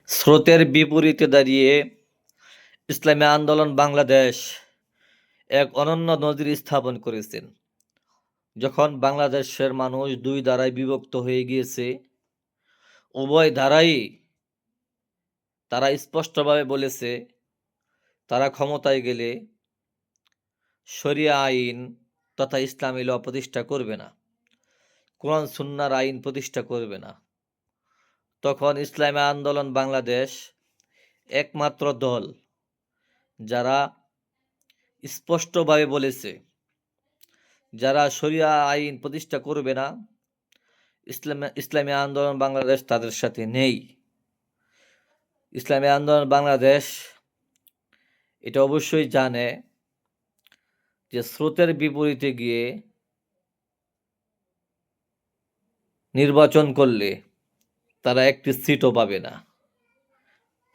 স্রোতের বিপরীতে দাঁড়িয়ে ইসলামী আন্দোলন বাংলাদেশ এক অনন্য নজির স্থাপন করেছেন। যখন বাংলাদেশের মানুষ দুই ধারায় বিভক্ত হয়ে গিয়েছে, উভয় ধারাই তারা স্পষ্টভাবে বলেছে তারা ক্ষমতায় গেলে শরিয়া আইন তথা ইসলামী ল প্রতিষ্ঠা করবে না, কোরআন সুন্নাহর আইন প্রতিষ্ঠা করবে না। তখন ইসলামী আন্দোলন বাংলাদেশ একমাত্র দল যারা স্পষ্টভাবে বলেছে যারা শরিয়া আইন প্রতিষ্ঠা করবে না, ইসলামী আন্দোলন বাংলাদেশ তাদের সাথে নেই। ইসলামী আন্দোলন বাংলাদেশ এটা অবশ্যই জানে যে স্রোতের বিপরীতে গিয়ে নির্বাচন করলে তারা একটি সিটও পাবে না,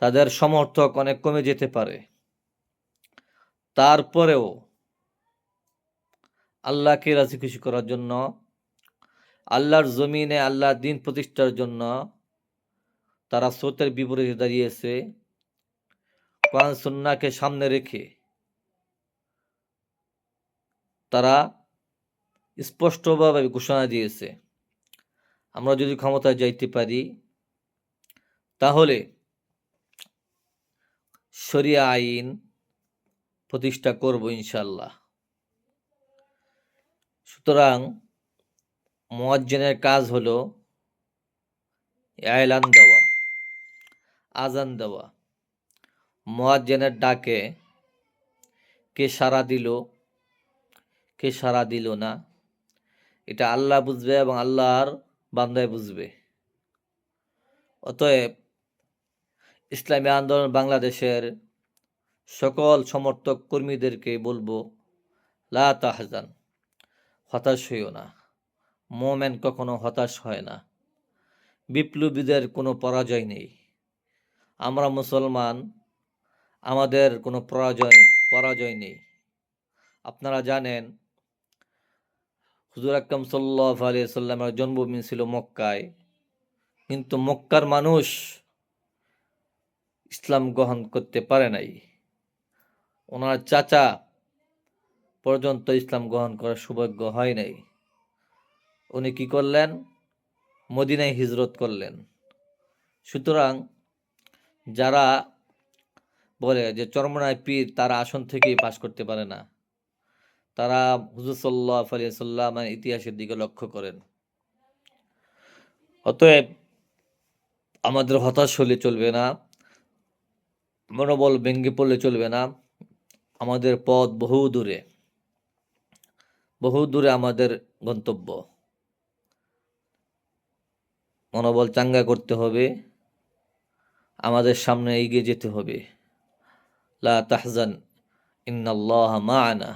তাদের সমর্থক অনেক কমে যেতে পারে। তারপরেও আল্লাহকে রাজি খুশি করার জন্য, আল্লাহর জমিনে আল্লাহর দিন প্রতিষ্ঠার জন্য তারা স্রোতের বিপরীতে দাঁড়িয়েছে। কোরআন সুন্নাহকে সামনে রেখে তারা স্পষ্টভাবে ঘোষণা দিয়েছে, আমরা যদি ক্ষমতায় যাইতে পারি তাহলে শরিয়া আইন প্রতিষ্ঠা করব ইনশাল্লাহ। সুতরাং মুয়াজ্জিনের কাজ হলো এলান দেওয়া, আজান দেওয়া। মুয়াজ্জিনের ডাকে কে সাড়া দিল, কে সাড়া দিল না, এটা আল্লাহ বুঝবে এবং আল্লাহর বান্দায় বুঝবে। অতএব ইসলামী আন্দোলন বাংলাদেশের সকল সমর্থক কর্মীদেরকে বলবো, লা তাহজান, হতাশ হইও না। মোমেন কখনো হতাশ হয় না। বিপ্লবীদের কোনো পরাজয় নেই। আমরা মুসলমান, আমাদের কোনো পরাজয় নেই। আপনারা জানেন হুজুর আকরাম সাল্লাল্লাহু আলাইহি সাল্লামের জন্মভূমি ছিল মক্কায়, কিন্তু মক্কার মানুষ ইসলাম গ্রহণ করতে পারে নাই। ওনার চাচা পর্যন্ত ইসলাম গ্রহণ করার সৌভাগ্য হয় নাই। উনি কি করলেন? মদিনায় হিজরত করলেন। সুতরাং যারা বলে যে চরমনায় পীর তারা আসন থেকেই পাশ করতে পারে না, তারা হুজুর সাল্লাল্লাহু আলাইহি সাল্লামের ইতিহাসের দিকে লক্ষ্য করেন। অতএব আমাদের হতাশ হলে চলবে না, মনোবল ভেঙে পড়লে চলবে না। আমাদের পথ বহু দূরে আমাদের গন্তব্য। মনোবল চাঙ্গা করতে হবে, আমাদের সামনে এগিয়ে যেতে হবে। লা তাহজান ইন্নাল্লাহা মা'ানা।